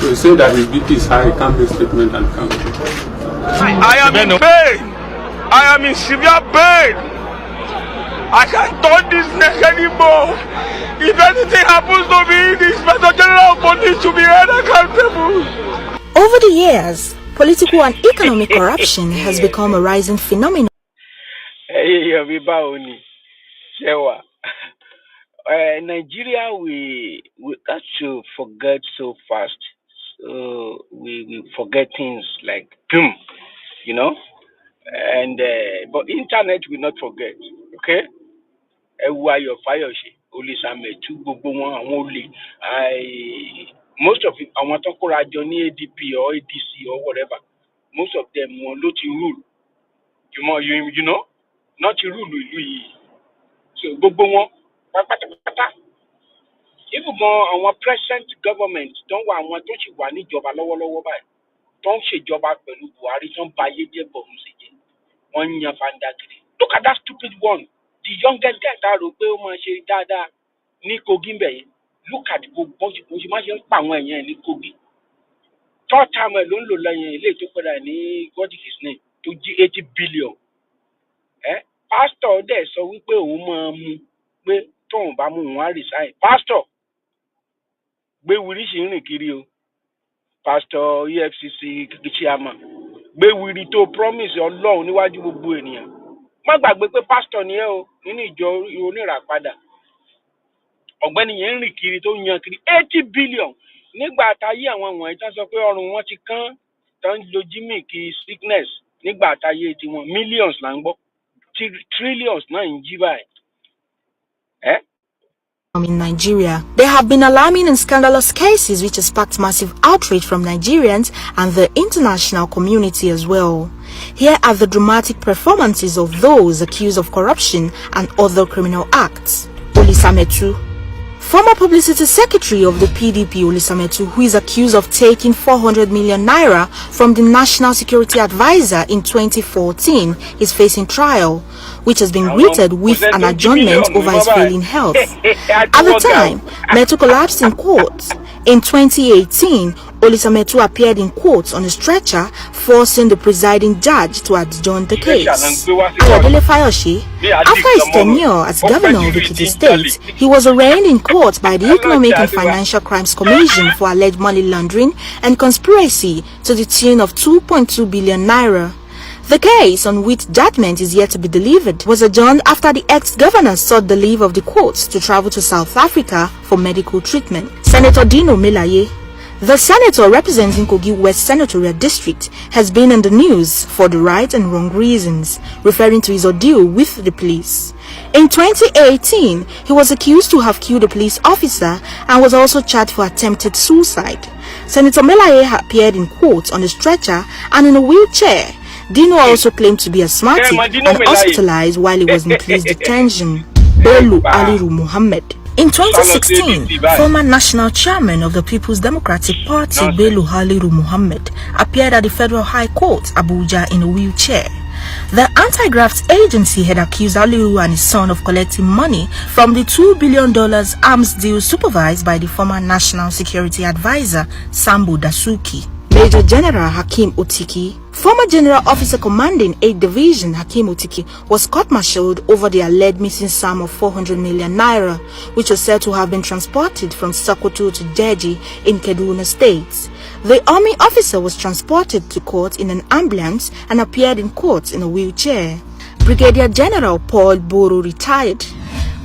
So he said that his BP is high, he can't make statement and can't. I am in pain. I am in severe pain. I can't turn this neck anymore. If anything happens to me, the Inspector General of Police should be held accountable. Over the years, political and economic corruption has become a rising phenomenon. Nigeria, we have to forget so fast. So we forget things like boom, you know. And but internet will not forget. Okay. Your fire only some two most of it I want to call Johnny ADP or ADC or whatever. Most of them want to rule. You know, not to rule. So even our present government don't want to want job lower by. Don't she job out when Buhari don't buy it. Look at that stupid one. The youngest guy that will pay much dada Nico Gimbe. Look at the bunch of Nicogi. Third time alone, later what is his name? To 80 billion. Pastor there, so we pay we don't resign. Pastor, we will reach in Kirio. Pastor EFCC chairman. We will to promise your law, Niwaju Buenia. My bag with the pastor near any Joe, you near a father. Or when Henry Kiri to 80 billion. Nigba taye àwọn wọ̀nyí tán sọ pé ọrùn wọn ti kán tán lo Jimmy kí sickness nígbà taye tí wọn millions là ń gbọ́ trillions náà ń jí báyìí. In Nigeria, there have been alarming and scandalous cases which have sparked massive outrage from Nigerians and the international community as well. Here are the dramatic performances of those accused of corruption and other criminal acts. Olisametu, former publicity secretary of the PDP Olisametu, who is accused of taking 400 million naira from the National Security Advisor in 2014, is facing trial, which has been greeted with an adjournment over his failing health. At the time, Metu collapsed in court. In 2018, Olisametu appeared in court on a stretcher, forcing the presiding judge to adjourn the case. Ayodele Fayose, after his tenure as governor of Ekiti State, he was arraigned in court by the Economic and Financial Crimes Commission for alleged money laundering and conspiracy to the tune of 2.2 billion naira. The case, on which judgment is yet to be delivered, was adjourned after the ex-governor sought the leave of the courts to travel to South Africa for medical treatment. Senator Dino Melaye, the senator representing Kogi West Senatorial District, has been in the news for the right and wrong reasons, referring to his ordeal with the police. In 2018, he was accused to have killed a police officer and was also charged for attempted suicide. Senator Melaye appeared in court on a stretcher and in a wheelchair. Dino also claimed to be asthmatic and hospitalized while he was in police detention. Bello Aliru Muhammad. In 2016, former national chairman of the People's Democratic Party, Bello Aliru Muhammad, appeared at the Federal High Court, Abuja, in a wheelchair. The anti-graft agency had accused Aliru and his son of collecting money from the $2 billion arms deal supervised by the former National Security Advisor, Sambo Dasuki. Major General Hakim Otiki, former General Officer Commanding 8th Division Hakim Otiki, was court-martialed over the alleged missing sum of 400 million naira, which was said to have been transported from Sokoto to Jeji in Kaduna State. The army officer was transported to court in an ambulance and appeared in court in a wheelchair. Brigadier General Paul Boro retired.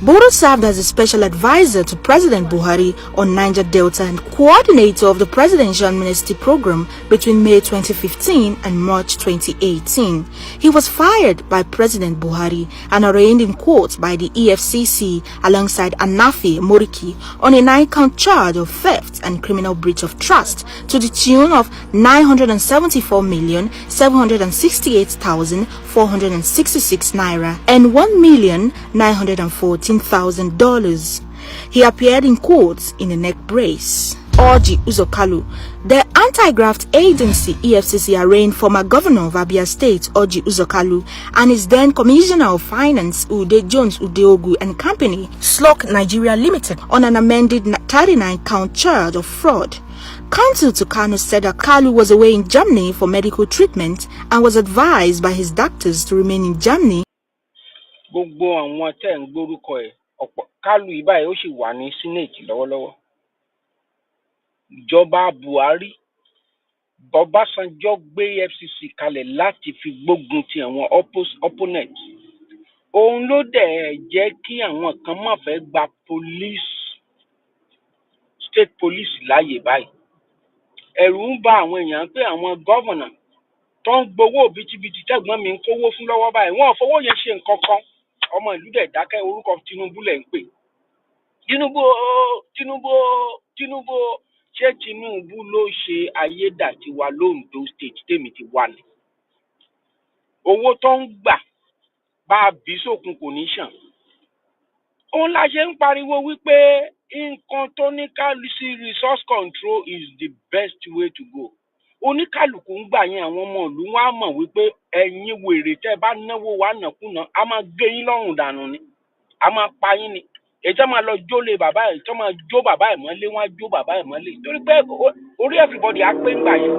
Boro served as a special advisor to President Buhari on Niger Delta and coordinator of the Presidential Amnesty Program between May 2015 and March 2018. He was fired by President Buhari and arraigned in court by the EFCC alongside Anafi Moriki on a 9-count charge of theft and criminal breach of trust to the tune of 974,768,466 naira and $1,914,000. He appeared in court in a neck brace. Orji Uzor. The anti-graft agency EFCC arraigned former governor of Abia State Orji Uzor and his then Commissioner of Finance Ude Jones Udeogu and Company, Slok Nigeria Limited, on an amended 39-count charge of fraud. Counsel to Kanu said that Kalu was away in Germany for medical treatment and was advised by his doctors to remain in Germany. Gbogbo àwọn tẹ́ ń gbórúkọ ẹ̀ ọ̀pọ̀ Kálù ìbáyìí ó sì wà ní Senate lọ́wọ́lọ́wọ́. Ìjọba Buhari Ọbásanjọ́ gbé EFCC kalẹ̀ láti fi gbógun ti àwọn opponent. Òun ló dẹ̀ jẹ́ kí àwọn kan má fẹ́ gba state police láàyè báyìí. Ẹ̀rù ń bà àwọn èèyàn pé àwọn gọ́vọ̀nà tó ń gbowó bìtìbìtì tẹ́gbọ́n mi ń kówó fún lọ́wọ́ báyìí. Wọ́n ò fowó yẹn ṣe nǹkan kan. Ọmọ ìlú dẹ̀ dákẹ́ orúkọ Tinubu lẹ̀ ń pè. Tinubu ṣé Tinubu ló ṣe ayédàtiwa l'Ondo state tèmi ti wà ní. Owó tó ń gbà bá a bí sókun kò ní ṣàn. Òun la ṣe ń pariwo wípé nǹkan tó ní sí resource control is the best way to go. Oníkálùkù ń gbà yẹn àwọn ọmọ ìlú wọn á mọ̀ wípé ẹ̀yin wèrè tẹ́ bá náwó wa nàkúnà a máa gé yín lọ́rùn dànù ni. A máa pa yín ni. Ètò máa lọ jólè bàbá ẹ̀, ètò máa jó bàbá ẹ̀ mọ́lé, wọ́n á jó bàbá ẹ̀ mọ́lé. Torí pé orí everybody á pé ńgbà yẹn.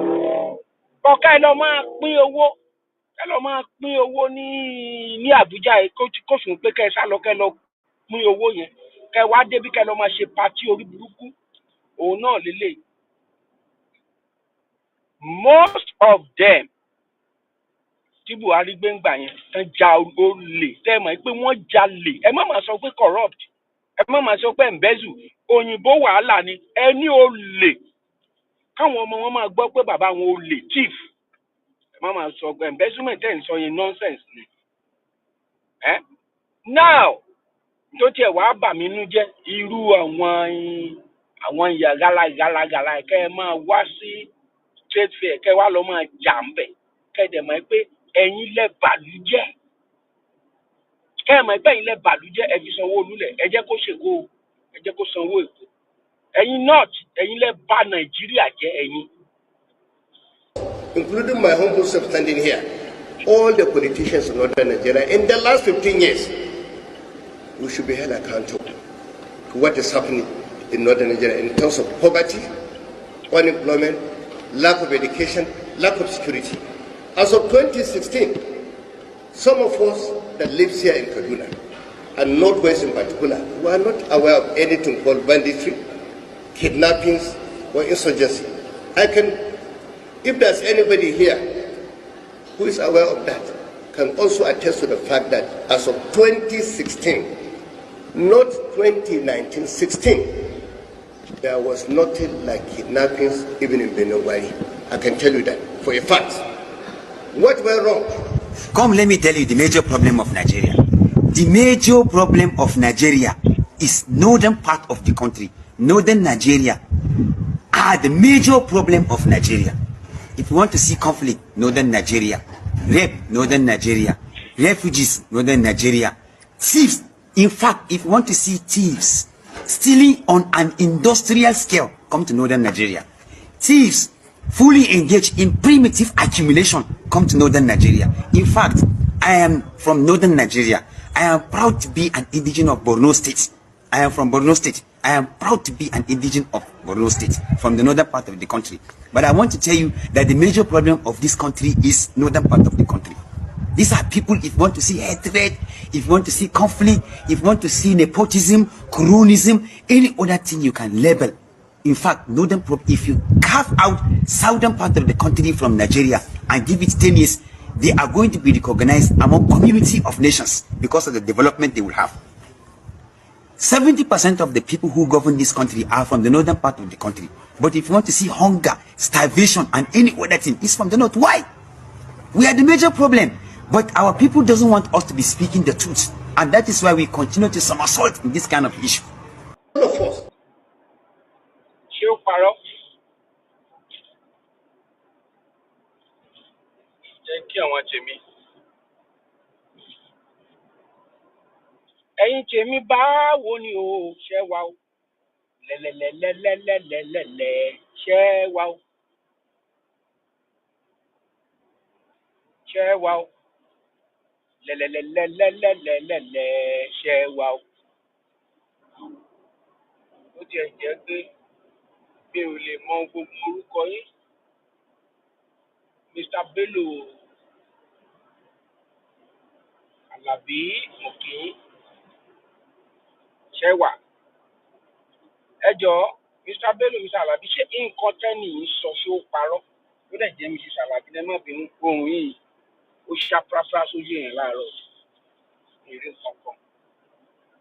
Ọ̀ká ẹ lọ máa pín owó. Ẹ lọ máa pín owó ní Àbújá ẹ̀ kó sùn pé kẹ́ ẹ sá lọ kẹ́ lọ pín owó yẹn. Kẹ́ wá débi kẹ́ lọ máa ṣe pàtí orí burúkú. Òun náà lélẹ̀. Most of them tí Buhari gbé ńgbà yẹn tán ja olè tẹ́ mọ̀ pé wọ́n jalè. Ẹ má máa sọ pé corrupt. Ẹ má máa sọ pé embezzle. Òyìnbó wàhálà ni. Ẹni olè. Káwọn ọmọ wọn máa gbọ́ pé bàbá wọn olè thief. Ẹ má máa sọ pé embezzlement ẹ̀ ń sọ yẹn nonsense ni. Now tó tiẹ̀ wá bà mí nú jẹ́ irú àwọn ìyá gàlagàlà kẹ́ ẹ máa wá sí trade fair kẹ́ wá lọ máa jà ń bẹ̀ kẹ́ dẹ̀ mọ̀ pé ẹ̀yin lẹ bàlújẹ́. Kẹ́ ẹ mọ̀ pé ẹ̀yin lẹ bàlújẹ́ ẹ fi sanwó olúlẹ̀ ẹ jẹ́ kó ṣèkó ẹ jẹ́ kó sanwó èkó. Ẹ̀yin north ẹ̀yin lẹ bà Nàìjíríà jẹ́ ẹ̀yin. Including my humble self standing here, all the politicians in northern Nigeria in the last 15 years, we should be held accountable to what is happening in northern Nigeria in terms of poverty, unemployment, lack of education, lack of security. As of 2016, some of us that live here in Kaduna, and Northwest in particular, were not aware of anything called banditry, kidnappings, or insurgency. If there's anybody here who is aware of that, can also attest to the fact that as of 2016, not 2019, 16, there was nothing like kidnappings even in Benogwari. I can tell you that for a fact. What went wrong? Come, let me tell you the major problem of Nigeria. The major problem of Nigeria is northern part of the country. Northern Nigeria are the major problem of Nigeria. If you want to see conflict, northern Nigeria. Rape, northern Nigeria. Refugees, northern Nigeria. Thieves. In fact, if you want to see thieves stealing on an industrial scale, come to northern Nigeria. Thieves fully engaged in primitive accumulation, come to northern Nigeria. In fact, I am from northern Nigeria. I am proud to be an indigenous of Borno State. I am from Borno State. I am proud to be an indigenous of Borno State, from the northern part of the country. But I want to tell you that the major problem of this country is northern part of the country. These are people, if you want to see hatred, if you want to see conflict, if you want to see nepotism, cronyism, any other thing you can label. In fact, if you carve out southern part of the country from Nigeria and give it 10 years, they are going to be recognized among community of nations because of the development they will have. 70% of the people who govern this country are from the northern part of the country. But if you want to see hunger, starvation, and any other thing, it's from the north. Why? We are the major problem. But our people doesn't want us to be speaking the truth. And that is why we continue to somersault in this kind of issue. All of us. Ẹ̀yin tèmi báwo ni o ṣe wà o lẹ́lẹ́lẹ́lẹ́lẹ́lẹ́lẹ́ ṣẹ́ wa o ṣẹ́ wa o lẹ́lẹ́lẹ́lẹ́lẹ́lẹ́lẹ́ ṣẹ́ wa o. Ó tiẹ̀ jẹ́ pé mi ò lè mọ gbogbo orúkọ yín Mr. Bello Alabi Mokin ṣẹ́wà ẹ jọ̀ọ́ Mr. Bello Mr. Alabi ṣé nǹkan tẹ́nì yìí sọ ṣé ó parọ́ ó dẹ̀ jẹ́ Mrs. Alabi ẹ má bínú ohun yìí ó ṣàprápra sójú yẹn láàárọ̀ èrè kankan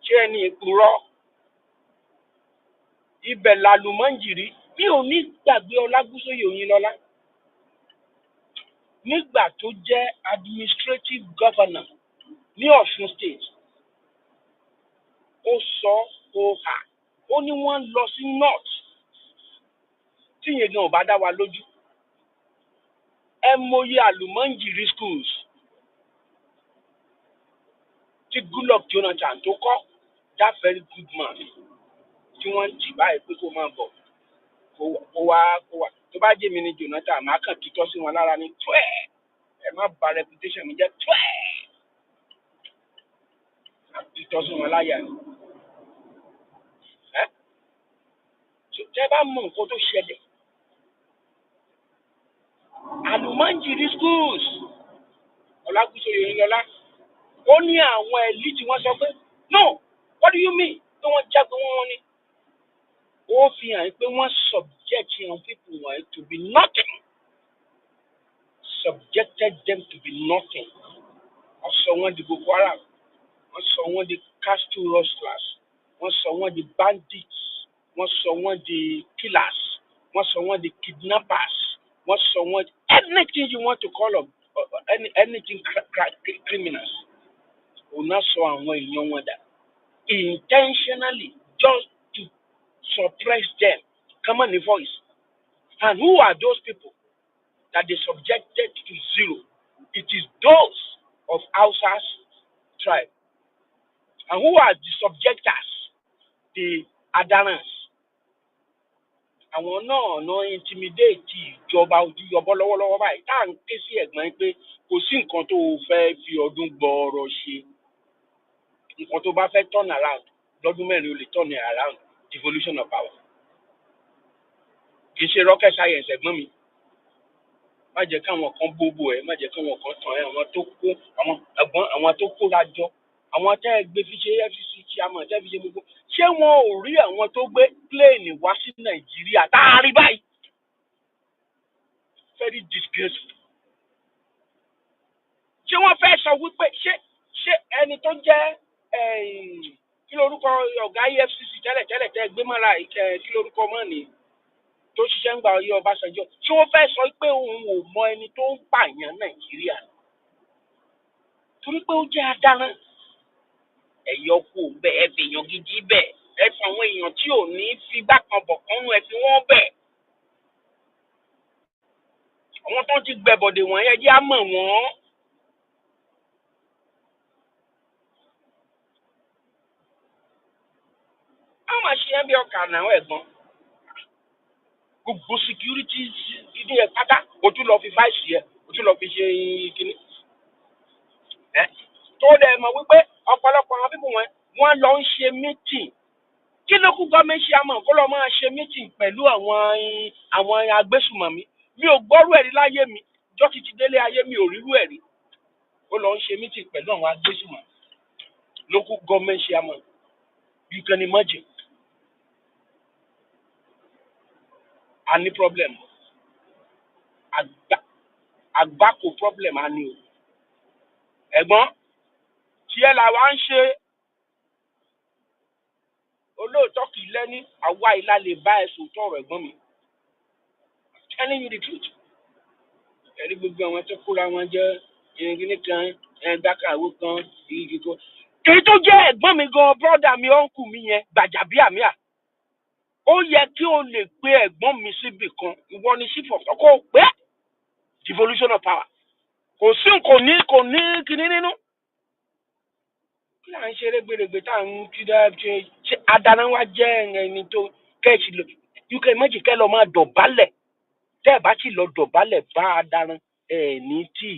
ṣé ẹni ìpurọ́ ibẹ̀ làlùmọ́ǹjìrí mi ò ní gbàgbé Ọlágúnsóyè Oyinlọ́lá nígbà tó jẹ́ administrative governor ní Ọ̀ṣun state ó sọ ó hà ó ní wọ́n lọ sí north tí yẹn gan ò bá dá wa lójú ẹ mọyì àlùmọ́ǹjìrí schools tí Goodluck Jonathan tó kọ́ that very good man tí wọ́n ń tì báyìí pé kó máa bọ̀ kó wá tó bá jẹ́ mi ní Jonathan máa kàn tutọ́ sí wọn lára ní twẹ́ẹ̀ ẹ má bà reputation mi jẹ́ twẹ́ẹ̀ tutọ́ sí wọn láyà ni tẹ́ bá mọ nǹkan tó ṣẹlẹ̀ àlùmọ́ǹjìrí schools Ọlágúnsóyè Oyinlọ́lá ó ní àwọn elite wọ́n sọ pé no what do you mean pé wọ́n jágbe wọn ni ó fi hàn pé wọ́n subject young people wọ̀nyí to be nothing subjected them to be nothing wọ́n sọ wọ́n di Boko Haram wọ́n sọ wọ́n di castle rustlers wọ́n sọ wọ́n di bandits wọ́n sọ wọ́n di killers wọ́n sọ wọ́n di kidnappers wọ́n sọ wọ́n di anything you want to call them anything criminals òun náà sọ àwọn èèyàn wọn dà intentionally just to suppress them come on the voice and who are those people that they subjected to zero? It is those of Hausa's tribe. And who are the subjectors? The Adarans. Àwọn náà náà intimidate ìjọba òdìyọbọ lọ́wọ́lọ́wọ́ báyìí tá à ń ké sí ẹ̀gbọ́n pé kò sí nǹkan tó fẹ́ fi ọdún gbọ́ọ̀rọ̀ ṣe nǹkan tó bá fẹ́ turn around lọ́dún mẹ́rin ó lè turn around devolution of power. Kì í ṣe rocket science ẹ̀gbọ́n mi. Má jẹ́ káwọn kan bóbó ẹ̀ má jẹ́ káwọn kan tàn ẹ́ àwọn tó kó àwọn ẹ̀gbọ́n àwọn tó kóra jọ àwọn tẹ́ ẹ gbé fi ṣe FCC chairman tẹ́ fi ṣe gbogbo ṣé wọn ò rí àwọn tó gbé plane wá sí Nàìjíríà tá a rí báyìí very disgraceful. Ṣé wọ́n fẹ́ sọ wípé ṣé ẹni tó jẹ́ kí lórúkọ ọ̀gá EFCC tẹ́lẹ̀ tẹ́ gbé mọ́ra kí lórúkọ mọ́ ni tó ṣiṣẹ́ ń gba ọyọ́ Ọbásanjọ́ tí wọ́n fẹ́ sọ pé òun ò mọ ẹni tó ń pààyàn Nàìjíríà torí pé ó jẹ́ adarán ẹ̀yọ́ kú bẹ́ẹ̀ ẹ fi èèyàn gidi bẹ́ẹ̀ ẹ fi àwọn èèyàn tí ò ní fi bákan bọ̀ kánú ẹ fi wọ́n bẹ́ẹ̀ àwọn tó ti gbẹ̀bọ̀dè wọ̀nyí ẹ jẹ́ á mọ̀ wọ́n. á máa ṣe ẹ́ bí ọkà náà ẹ̀gbọ́n gbogbo security ìdí ẹ̀ pátá o tún lọ fi fáìsì ẹ̀ o tún lọ fi ṣe kínní. tó dẹ̀ mọ̀ wípé ọ̀pọ̀lọpọ̀ àwọn bíbù wọn lọ ń ṣe meeting kí ló kú gọ́ọ̀mẹ̀ntì àmọ́ kó lọ́ọ́ máa ṣe meeting pẹ̀lú àwọn agbésùmọ̀mí mi ò gbọ́rú ẹ̀rí láyé mi jọ́ ti délé ayé mi ò rírú ẹ̀rí ó lọ ń ṣe meeting pẹ̀lú àwọn agbésùmọ̀mí local government chairman you can imagine. A ní problem àgbákò problem a ní o ẹ̀gbọ́n tí ẹ là wá ń ṣe olóòótọ́ kì í lẹ́ni àwa ìlà lè bá ẹ sòótọ́ ọ̀rọ̀ ẹ̀gbọ́n mi telling you the truth ẹ̀rí gbogbo àwọn tó kóra wọn jẹ́ ìrìngìní kan ẹ̀ẹ́dákàwé kan ìrìngì kan èyí tó jẹ́ ẹ̀gbọ́n mi gan brọ́dà mi ọ̀nkù mi yẹn Gbàjàbíàmíà ó yẹ kí o lè gbé ẹ̀gbọ́n mi síbì kan ìwọ ni chief of kó o pé devolution of power kò sí kò ní kíní nínú kí là ń ṣe rẹ́gbẹ̀rẹ́gbẹ̀ tá à ń kí dá ṣe adáná wa jẹ́ ẹni tó You can imagine kẹ́ lọ máa dọ̀bálẹ̀ tẹ́ ẹ̀ bá ti lọ dọ̀bálẹ̀ bá a dáná ẹ̀ ní tí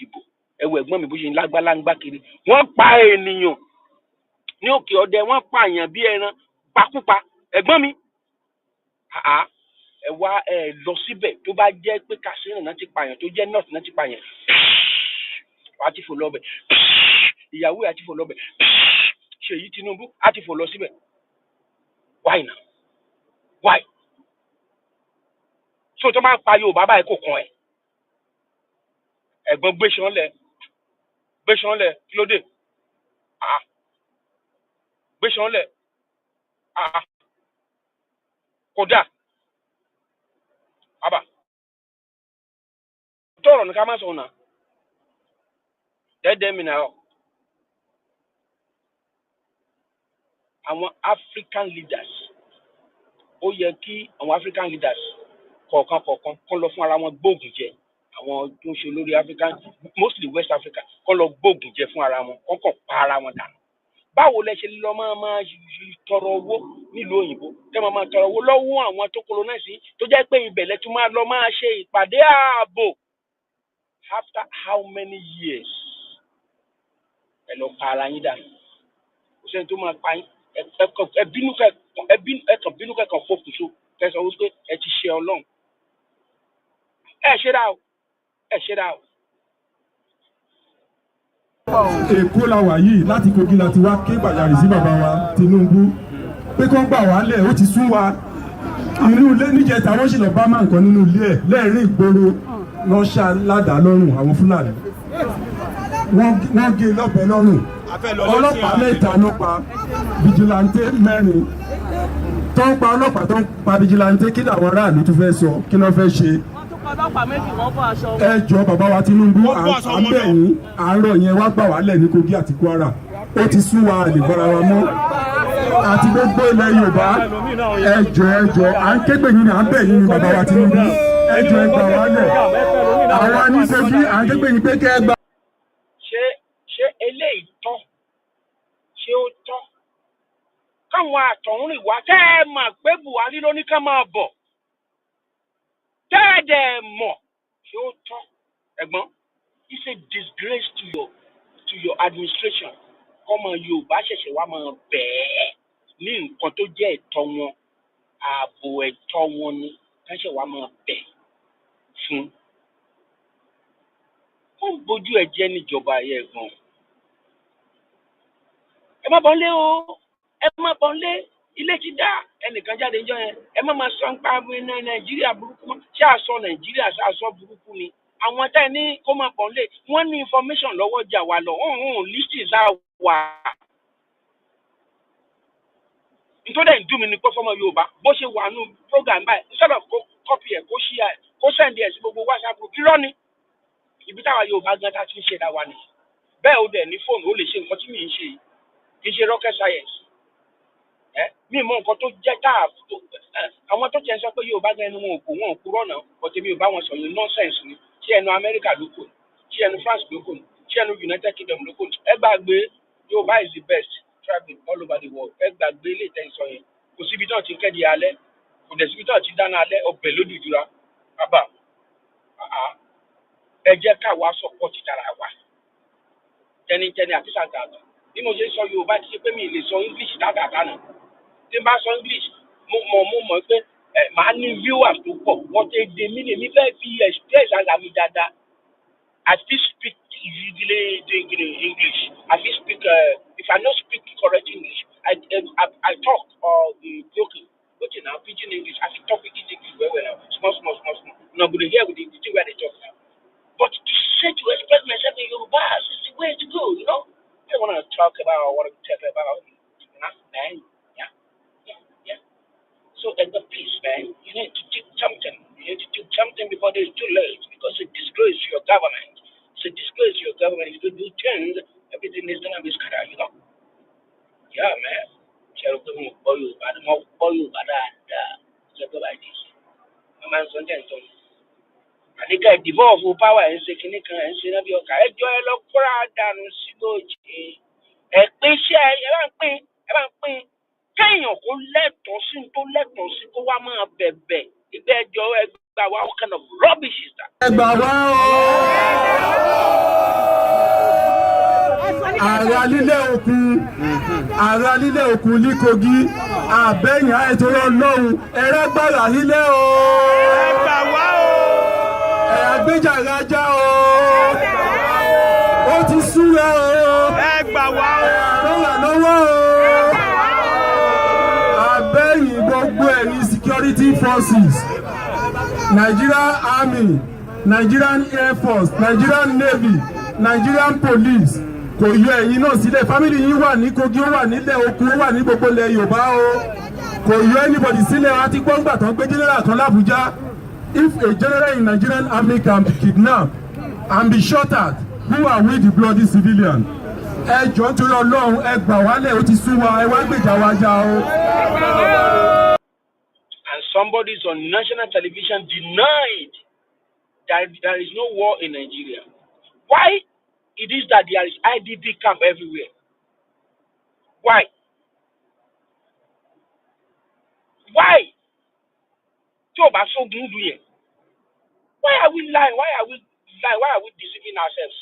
ìdìbò ẹ̀wọ̀ ẹ̀gbọ́n mi bó ṣe ń lágbáláńgbá kiri wọ́n pa ènìyàn ní òkè ọdẹ wọ́n pa èèyàn bí ẹran pakúpa ẹ̀gbọ́n mi ẹ wá ẹ lọ síbẹ̀ tó bá jẹ́ pé kàṣírìn náà ti pààyàn tó jẹ́ nọ́ọ̀sì náà ti pààyàn wà á ti fò lọ́bẹ̀ ìyàwó ẹ̀ á ti fò lọ́bẹ̀ Ṣèyí Tinubu á ti fò lọ síbẹ̀ why now why so tó máa ń pa Yorùbá báyìí kò kàn ẹ́ ẹ̀gbọ́n gbéṣan lẹ̀ kí ló dé gbéṣan lẹ̀ kódà àbá tọrọ ní ká má sọ náà dẹ́dẹ́ mi náà àwọn African leaders ó yẹ kí àwọn African leaders kọ̀ọ̀kan kọ́ lọ fún ara wọn gbóògùn jẹ àwọn tó ń ṣe olórí African mostly West Africa kọ́ lọ gbóògùn jẹ fún ara wọn kọ́ kàn pa ara wọn dànù báwo lẹ ṣe lọ máa tọrọ owó nílùú òyìnbó tẹ́ máa tọrọ owó lọ́wọ́ àwọn tó colonize tó jẹ́ pé ibẹ̀ lẹ tún máa lọ máa ṣe ìpàdé ààbò after how many years ẹ lọ pa ara yín dànù kò sẹ́ni tó máa pa yín ẹ bínú kẹ́kàn fòkùnso kẹsàn wípé ẹ ti ṣe Ọlọ́run ẹ ṣe dá o. Èkó la wà yìí láti Kogi láti wá ké gbàjarè sí bàbá wa Tinubu pé kó gbà wá lẹ̀ ó ti sún wa inú ilé níjẹta wọ́n sì lọ bá máa nǹkan nínú ilé ẹ̀ lẹ́ẹ̀rín ìgboro lọ́ṣà ládàá lọ́rùn àwọn Fúlàní wọ́n gé lọ́bẹ lọ́rùn ọlọ́pàá mẹ́ta ló pa fìjìláńtẹ́ 4 tó ń pa ọlọ́pàá tó ń pa fìjìláńtẹ́ kí làwọn aráàlú tún fẹ́ sọ kí ló fẹ́ ṣe. Ẹ jọ̀ọ́ bàbá wa Tinubu à ń bẹ̀ yín àárọ̀ yẹn wá gbà wálẹ̀ ní Kogi àti Kwara ó ti sún wa lè bára wa mọ́ àti gbogbo ilẹ̀ Yorùbá ẹ jọ̀ọ́ à ń kégbè yín ni à ń bẹ̀ yín ni bàbá wa Tinubu ẹ jọ̀ọ́ ẹ gbà wálẹ̀ àwa ní Kogi à ń kégbè yín pé kẹ́ ẹ gbà. ṣé eléyìí tọ́ ṣé ó tọ́ káwọn àtọ̀húnrìn wá tẹ́ ẹ mà pé Buhari ló ní ká máa bọ̀ tẹ́ ẹ dẹ̀ mọ̀ ṣé ó tọ́ ẹ̀gbọ́n it's a disgrace to your administration ọmọ Yorùbá ṣẹ̀ṣẹ̀ wá máa bẹ̀ẹ́ ní nǹkan tó jẹ́ ẹ̀tọ́ wọn ààbò ẹ̀tọ́ wọn ni káṣẹ̀ wá máa bẹ̀ fún wọ́n bójú ẹ̀ jẹ́ níjọba ayé ẹ̀gbọ́n ẹ má bọ̀ ń lé o ẹ má bọ̀ ń lé ilé ti dá ẹnìkan jáde ń jọ yẹn ẹ má máa sọ ń pa Nàìjíríà burúkú mọ́ ṣé àsọ Nàìjíríà ṣàṣọ burúkú ni àwọn tá ẹ ní kó máa bọ̀ ń lé wọ́n ní information lọ́wọ́ jà wá lọ lísì sá wà. nítorí ẹ̀ ń dùn mí ní pé fọmọ Yorùbá bó ṣe wà nù program báyìí instead of kó copy ẹ̀ kó share ẹ̀ kó send ẹ̀ sí gbogbo WhatsApp group irọ́ ni ibi táwa Yorùbá gan ta ti ń ṣe dá wa ni bẹ́ẹ̀ ó dẹ̀ ní fóònù ó lè ṣe nǹkan tí mi ń ṣe yìí kì í ṣe rocket science mi mọ nǹkan tó jẹ́ káà àwọn tó jẹ́ sọ pé Yorùbá gan ẹnu wọn ò kúrọ̀ náà ọ̀tẹ̀ mi ò bá wọn sọ yìí nonsense ni ṣé ẹnu Amẹ́ríkà ló kù ṣé ẹnu France ló kù ṣé ẹnu United Kingdom ló kù ẹ gbàgbé Yorùbá is the best traveling all over the world ẹ gbàgbé ilé ìtẹ́sọ yẹn kò síbi tí wọ́n ti kẹ́di alẹ́ kò dẹ̀ síbi tí wọ́n ti dáná alẹ́ ọbẹ̀ lódì jura bàbá ẹ jẹ́ káwa support tara wa tẹnitẹni àti sàǹtàǹtà bí mo ṣe sọ Yorùbá ti ṣe pé mi lè sọ English dáadáa náà tí n bá sọ English mo mọ̀ pé màá ní viewers tó pọ̀ wọ́n ti dè mí lèmi fẹ́ fi express ara mi dáadáa I fit speak easily English I fit speak if I no speak correct English I talk broken now pidgin English I fit talk pidgin English well now small una go dey hear with the thing wey I dey talk now but to say to express myself in Yoruba is the way to go you know I want to talk about I want to tell about man. So at the peace, man, you need to do something. You need to do something before it's too late because it disgraces your government. It's a disgrace to your government. If you do things, everything is going to be scattered, you know? Yeah, man. Shall we call you, but I'm not call you, but just go like this. My man, sometimes, I think I devolve power and say, can you say, I enjoy a lot of crowd and see, a pay share, kéèyàn kó lẹ́tọ̀ọ́ sí tó lẹ́tọ̀ọ́ sí kó wá máa bẹ̀bẹ̀ ìgbẹ́ ẹjọ́ ẹgbà wa what kind of rubbish is that. ẹgbà wá o. ààrẹ lílé òkun ní Kogi àbẹ̀yìn àìtòrò lọ́hùn ẹ̀rẹ́ gbàrà lílé o. ẹgbà wá o. ẹ̀ẹ́dẹ́jà rájá o. ó ti súra o. ẹgbà wá o. ẹ̀rọ lọ́wọ́ o. àbẹ̀yìn gbogbo ẹ̀yìn security forces, Nigerian Army, Nigerian Air Force, Nigerian Navy, Nigerian Police. Kò yọ ẹ̀yin náà sílẹ̀, family yín wà ní Kogi, ó wà nílẹ̀ Òkun, ó wà ní gbogbo ilẹ̀ Yorùbá o. Kò yọ anybody sílẹ̀, àti gbọ́ngbà tó ń gbé general kan l'Abuja. If a general in Nigerian army can be kidnapped and be shot at, who are we the bloody civilian? Ẹ jọ̀ọ́ nítorí Ọlọ́run ẹ gbà wálẹ̀, ó ti sú wa, ẹ wá gbèjà wa jà o. And somebody is on national television denied that there is no war in Nigeria. Why it is that there is IDP camp everywhere? Why? Why? Tí o bá sógun dùn yẹn. Why are we lying? Why are we lying? Why are we deceiving ourselves?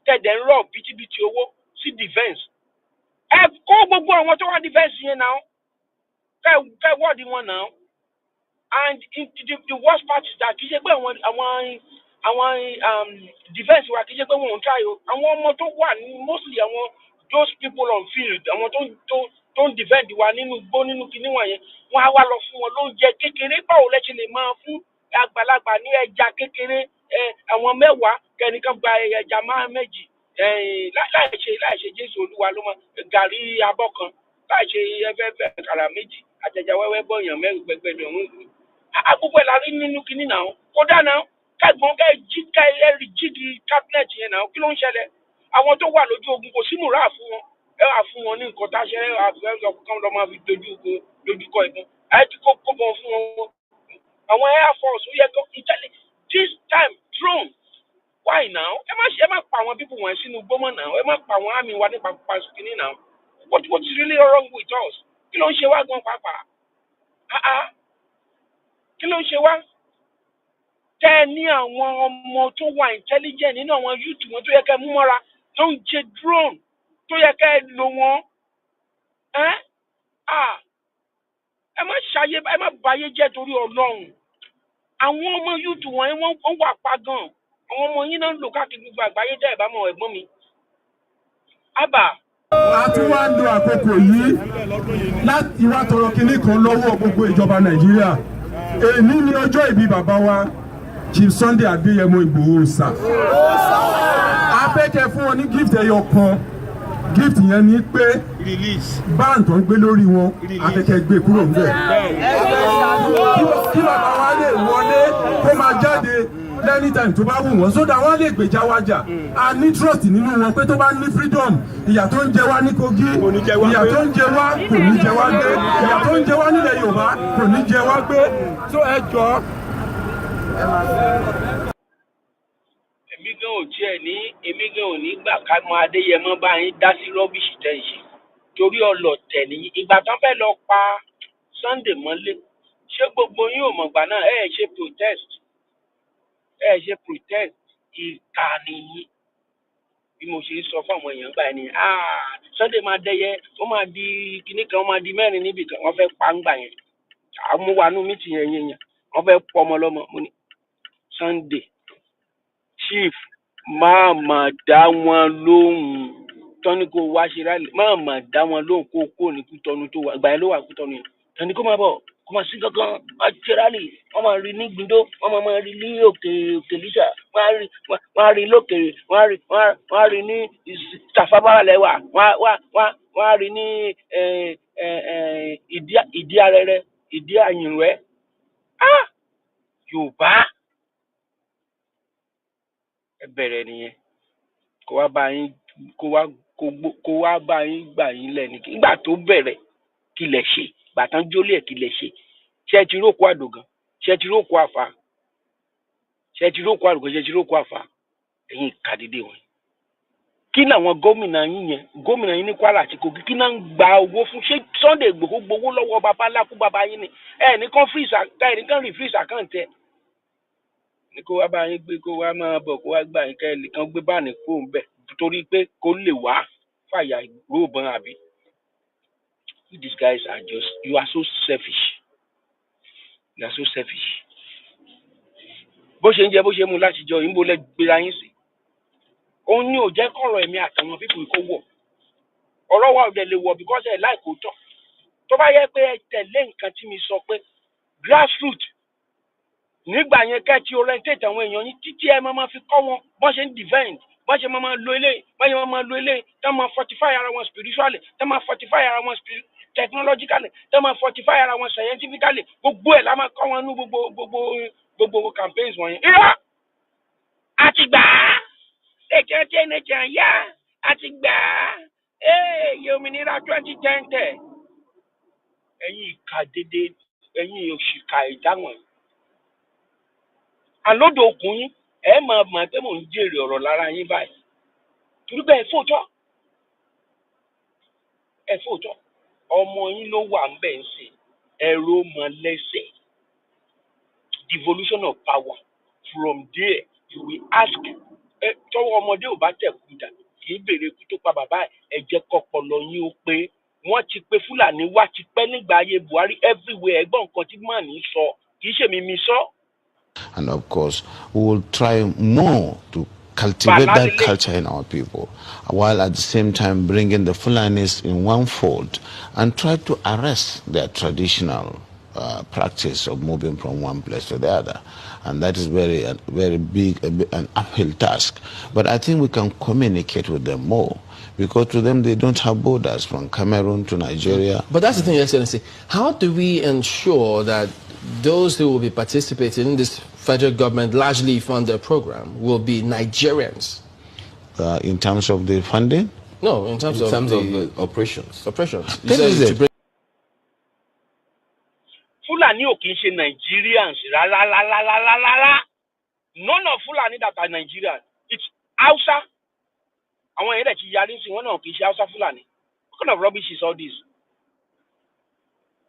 Tẹ̀dẹ̀ ń rọ̀ bìtìbìtì owó sí defence. Ẹ kó gbogbo àwọn tó wá defence yẹn náà. Kẹ́ wọ́ọ̀dì wọn náà. And the worst part is that kì í ṣe pé àwọn defence wa kì í ṣe pé wọn ò ń try o. Àwọn ọmọ tó wà ní mostly àwọn those people on field, àwọn tó ń defend wa nínú igbó nínú kinní wọ̀nyẹn, wọ́n á wá lọ fún wọn lóúnjẹ kékeré. Báwo lẹ ṣe lè máa fún àgbàlagbà ní ẹja kékeré àwọn mẹ́wàá kẹ́nìkan gba ẹja máa méjì láìṣe Jésù Olúwa ló mọ gàrí abọ́ kan láìṣe ẹfẹ́fẹ́ kàrà méjì àtẹ̀jà wẹ́wẹ́ bọ̀yàn mẹ́rin gbẹgbẹ́ni ọ̀hún. Àgbègbè la rí nínú kinní náà kódà náà kẹ́gbọ́n kẹ́rì jíìgì cabinet yẹn náà kí ló ń ṣẹlẹ̀? Àwọn tó wà lójú ogun kò sí mùrà fún wọn, ẹ wà fún wọn ní nǹkan táṣẹ àfẹ́sọ̀ lọ́ máa fi dojúkọ ìbọn ẹ ti kó bọ̀ fún wọn. Àwọn air force ó yẹ kó intelligence this time drone. Why now? Ẹ má pa àwọn people wọ̀nyí sínú gbọ́mọ̀ náà, ẹ má pa àwọn àmì wa nípa pàṣípìnì náà. What is really wrong with us? Kí ló ń ṣe wá gan pàápàá? Kí ló ń ṣe wá? Tẹ́ ẹ ní àwọn ọmọ tó wà intelligent nínú àwọn youth wọn tó yẹ kẹ́ mú mọ́ra tó ń ṣe drone tó yẹ kẹ́ lò wọ́n. Ẹ má báyé jẹ́ torí Ọlọ́run. Àwọn ọmọ youth wọn wọ́n wà pa gan. Àwọn ọmọ yín náà ń lò káàkiri gbogbo àgbáyé tẹ́ ẹ̀ bá mọ ẹ̀gbọ́n mi. A tún wá ń lo àkókò yìí láti wá tọrọ kinní kan lọ́wọ́ gbogbo ìjọba Nàìjíríà. Èní ni ọjọ́ ìbí bàbá wa Chief Sunday Adéyẹmọ Ìgbòho Òòṣà. A fẹ́ kẹ́ fún wọn ní gift ẹyọ kan. Gift yẹn ni pé báǹ tó ń gbé lórí wọn a fẹ́ kẹ́ gbé kúrò níbẹ̀. Kí bàbá wa lè wọlé kó máa jáde anytime tó bá wù wọ́n sódà wọ́n lè gbèjà wájà. A ní trust nínú wọn pé tó bá ní freedom, ìyà tó ń jẹ wá ní Kogi, ìyà tó ń jẹ wá kò ní jẹ wá gbé, ìyà tó ń jẹ wá nílẹ̀ Yorùbá kò ní jẹ wá gbé. So ẹ jọ. Èmi gan ò ní gbà ká mọ Adéyẹmọ bá yín dá sí rọ́bìṣì tẹ́ ń ṣe torí ọlọ̀tẹ̀ nìyí. Ìgbà tán fẹ́ lọ pa Sunday mọ́lé ṣé gbogbo yín ò mọ̀gbà náà ṣe protest ìkà nìyí. Bí mo ṣe sọ fún àwọn èèyàn gbà ni Sunday máa dẹyẹ ó máa di kinní kan ó máa di mẹ́rin níbì kan wọ́n fẹ́ pa ń gbà yẹn. Àmúwanú mi ti yẹn wọ́n fẹ́ pọ̀ ọmọ lọ́mọ mo ní Sunday Chief máa mà dá wọn lóhùn tọ́ni kó wá ṣe rálẹ̀ máa mà dá wọn lóhùn kó ní Kútọ́nù tó wà ìgbà yẹn ló wà Kútọ́nù yẹn tọ́ni kó máa bọ̀ kó máa sí kankan máa ṣe rálẹ̀ wọ́n máa rí ní Gbìndó wọ́n máa rí ní òkè Lísà wọ́n á rí lókèrè wọ́n á rí ní Tàfábàlẹ́wà wọ́n á rí ní Ìdí Arẹrẹ Ìdí Àyìnrẹ́. Yorùbá ẹ bẹ̀rẹ̀ nìyẹn kó wá bá yín gbà yín lẹ́nu nígbà tó bẹ̀rẹ̀ kí lẹ̀ ṣe gbàtàn jólé ẹ̀ kí lẹ̀ ṣe ṣe ti rókò àdògàn ṣe ti rókò àfà ṣe ti rókò àdògàn ṣe ti rókò àfà ẹ̀yìn kàdédé wọn kí làwọn gómìnà yín ní Kwara àti Kogi kí náà ń gba owó fún ṣé Sunday Igboho gbowó lọ́wọ́ bàbá lákú bàbá yín ni ẹnìkan refreeze account ẹ ní kó wá bá yín gbé kó wá máa bọ̀ kó wá gbà yín kẹ́ ẹnìkan gbé báàní kó ń bẹ̀ torí pé kó lè wá fàyà ìgbóòbọ̀n àbí. These guys are just, you are so selfish. You are so selfish. Bó ṣe ń jẹ bó ṣe mú láti jọ ìbò lẹ gbéra yín sí. Òun ni ò jẹ́ kọ̀rọ̀ ẹ̀mí àtàwọn pípò kó wọ̀. Ọ̀rọ̀ wa ò dẹ̀ lè wọ̀ because ẹ̀ láì kó tọ̀. Tó bá yẹ pé ẹ tẹ̀lé nǹkan tí mi sọ pé grassroots nígbà yẹn kẹ́ ti orientate àwọn èèyàn yín títí ẹ máa fi kọ́ wọn bọ́n ṣe ń defend bọ́n ṣe máa lo eléyìí bọ́n ṣe máa lo eléyìí tẹ́ máa fortify ara wọn spiritually tẹ́ máa fortify ara wọn technologically tẹ́ máa fortify ara wọn scientifically gbogbo ẹ̀ la máa kọ́ wọn ní gbogbo campaigns wọ̀nyí. irọ́ àti gbà á ṣèkẹ́tẹ́ nìkan yá àti gbà á yẹ òmìnira 2010 tẹ̀ ẹ̀yin ìka dédé ẹ̀yin òṣìkà ìdáhùn àlódò òkun yín ẹ máa mọ̀ pé mò ń jèrè ọ̀rọ̀ lára yín báyìí torí bẹ́ẹ̀ ẹ fòótọ́ ọmọ yín ló wà ń bẹ̀ ń sè ẹ̀rọ mọ̀ lẹ́sẹ̀ devolution of power from there you will ask tọ́wọ́ ọmọdé ò bá tẹ̀ kú dà kì í béèrè kú tó pa bàbá ẹ jẹ́ kọ́pọlọ yín ó pé wọ́n ti pé Fúlàní wá ti pẹ́ nígbà ayé Buhari everywhere ẹgbọ́n nǹkan tí màá ní sọ kì í ṣèmi mi sọ. And of course, we will try more to cultivate that culture in our people, while at the same time bringing the Fulanis in one fold and try to arrest their traditional practice of moving from one place to the other. And that is very big, an uphill task. But I think we can communicate with them more, because to them they don't have borders from Cameroon to Nigeria. But that's the thing, Excellency. How do we ensure that those who will be participating in this federal government largely funded program will be Nigerians? In terms of the funding? No, in terms of the operations. Operations. Fulani ò kì í ṣe Nigerians rárá. None of Fulani that are Nigerians. It's Hausa. Àwọn èèyàn dẹ̀ ti yarí sí wọn náà kì í ṣe Hausa Fulani. What kind of rubbish is all this?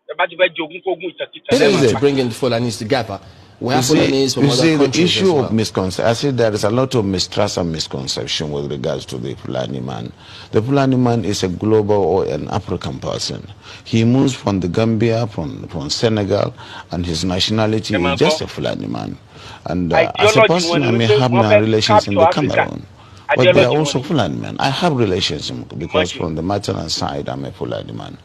To bring in the Fulanis together. We have Fulanis from other countries. The issue of misconception, I said there is a lot of mistrust and misconception with regards to the Fulani man. The Fulani man is a global or an African person. He moves from the Gambia, from Senegal, and his nationality is just a Fulani man. And as a person, I may have my relations in the Cameroon. But they are also Fulani men. I have relations because from the maternal side, I'm a Fulani man.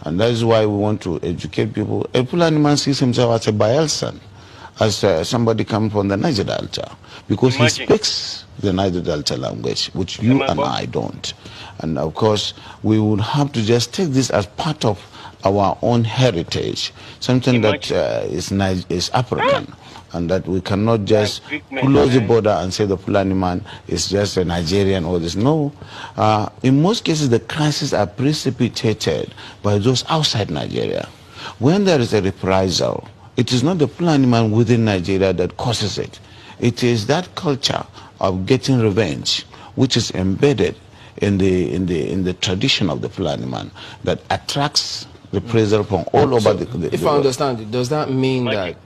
And that is why we want to educate people. A Fulani man sees himself as a Bayelsan, as somebody coming from the Niger Delta, because he speaks the Niger Delta language, which you and I don't. And of course, we would have to just take this as part of our own heritage, something that is African. And that we cannot just close the border and say the Fulani man is just a Nigerian or this. No. In most cases, the crises are precipitated by those outside Nigeria. When there is a reprisal, it is not the Fulani man within Nigeria that causes it. It is that culture of getting revenge, which is embedded in the tradition of the Fulani man, that attracts reprisal from all over the If I understand it, does that mean that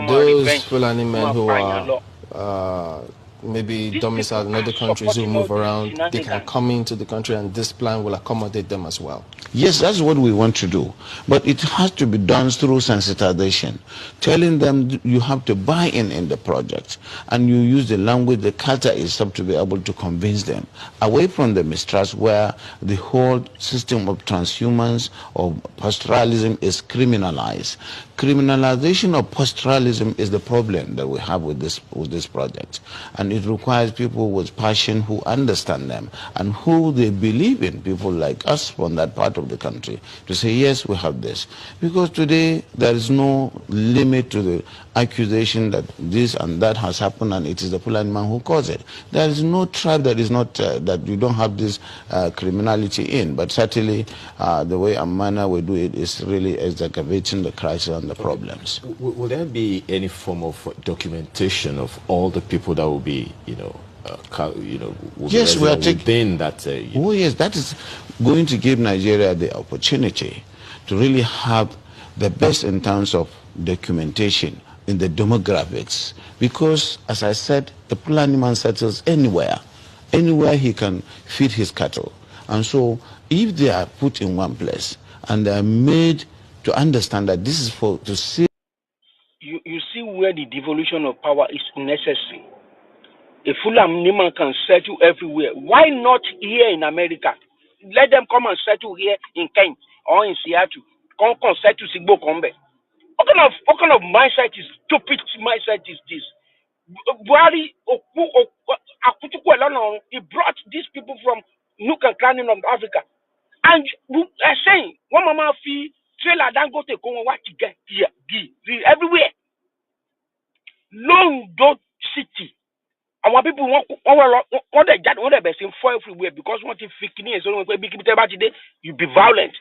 those Fulani men who are maybe domiciled in other countries who move around, they can come into the country and this plan will accommodate them as well? Yes, that's what we want to do. But it has to be done through sensitization, telling them you have to buy in the project. And you use the language, the culture itself to be able to convince them. Away from the mistrust where the whole system of transhumance or pastoralism is criminalized. Criminalization of pastoralism is the problem that we have with this project. And it requires people with passion who understand them and who they believe in, people like us from that part of the country, to say, yes, we have this. Because today there is no limit to the accusation that this and that has happened and it is the Fulani man who caused it. There is no tribe that is not, that you don't have this criminality in. But certainly the way and manner we do it is really excavating the crisis and the problems. Will there be any form of documentation of all the people that will be, yes, we are within that. Oh yes, that is going to give Nigeria the opportunity to really have the best in terms of documentation in the demographics. Because, as I said, the Fulani man settles anywhere he can feed his cattle. And so, if they are put in one place and they are made to understand that this is to see. You see where the devolution of power is necessary. A Fulani man can settle everywhere. Why not here in America? Let them come and settle here in Kent or in Seattle. Come settle Sigbo Kombe. What kind of mindset is stupid mindset is this? Buhari, he brought these people from nook and cranny of Africa. And I saying, one mama fee trailer don't go to Congo, what to get here, everywhere. Londo City. And when people want the best in for everywhere because what if you be violent,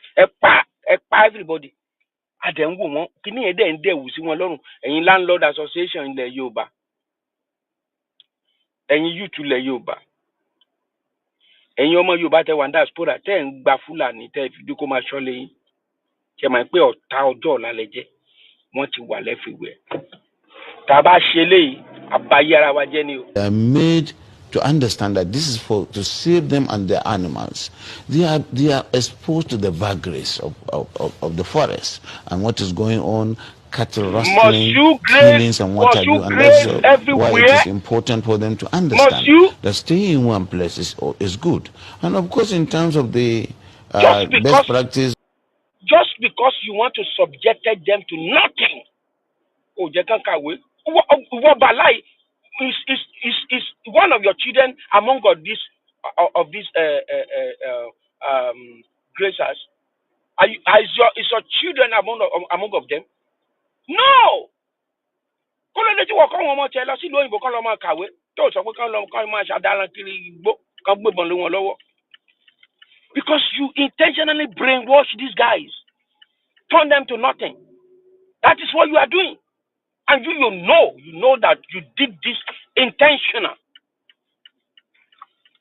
everybody. And then woman, kini ede and there we see one alone and landlord association in the Yoba. And you to le Yoba. And your man Yoba te one that's put a 10 bafula ni te if you do come actually. Ke my pay or tao dollar leje. Want to wall everywhere. Taba shele abayara wajeni. They are made to understand that this is to save them and their animals. They are exposed to the vagaries of the forest and what is going on, cattle rustling, killings and what have you. And that's why it is important for them to understand that staying in one place is good. And of course, in terms of the best practice. Just because you want to subject them to nothing. Oh, is one of your children among of these gracers? Is your children among of them? No. Because you intentionally brainwash these guys, turn them to nothing. That is what you are doing. And you know that you did this intentional.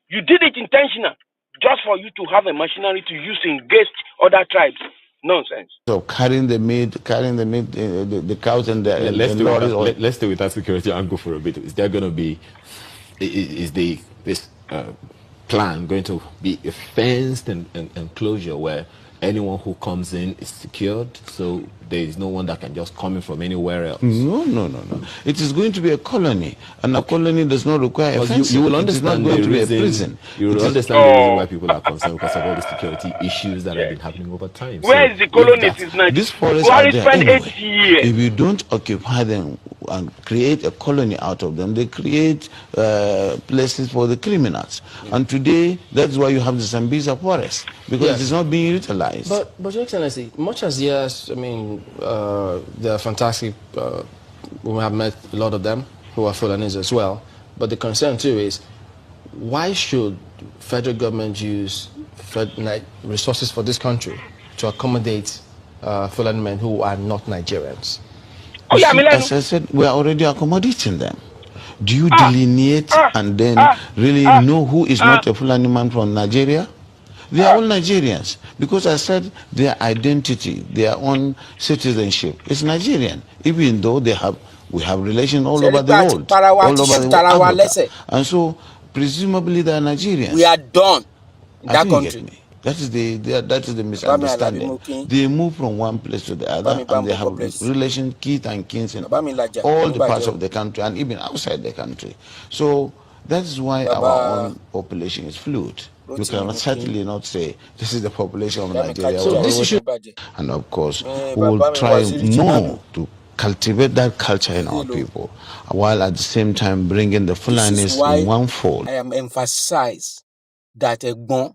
You did it intentional just for you to have a machinery to use to engage other tribes. Nonsense. So carrying the cows and the let's stay with that security angle for a bit. Is there going to be this plan going to be a fenced enclosure where anyone who comes in is secured, so there is no one that can just come in from anywhere else? No. It is going to be a colony, and a colony does not require a fence. You will understand it is not going to be a prison. You will understand the reason why people are concerned because of all the security issues that have been happening over time. Where is the colony? These forests are there anyway. If you don't occupy them and create a colony out of them, they create places for the criminals. And today, that's why you have the Sambisa forest, because it is not being utilized. But Your Excellency, much as yes, I mean, they're fantastic. We have met a lot of them who are Fulanis as well. But the concern too is, why should federal government use resources for this country to accommodate Fulani men who are not Nigerians? As I said, we are already accommodating them. Do you delineate and then really know who is not a Fulani man from Nigeria? They are all Nigerians, because I said their identity, their own citizenship is Nigerian, even though we have relations all over the world, all over the Africa. And so, presumably they are Nigerians. We are done in that country. Get me. That is the misunderstanding. They move from one place to the other, and they have relations, kith and kins in all the parts of the country, and even outside the country. So that is why our own population is fluid. You can certainly not say this is the population of Nigeria. So this issue, and of course, we will try more to cultivate that culture in our people, while at the same time bringing the Fulanis in one fold. I am emphasize that devolve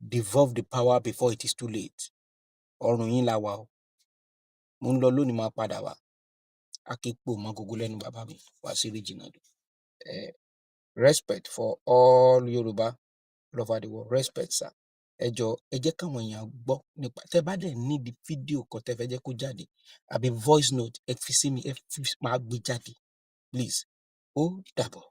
the power before it is too late. Respect for all Yoruba all over the world. Respect, sir. Ẹ jẹ́ káwọn èèyàn gbọ́ nípa tẹ́ bá dẹ̀ ní di fídíò kan tẹ́ fẹ́ jẹ́ kó jáde àbí voice note ẹ fi sí mi ẹ fi máa gbé jáde please ó dàbọ̀.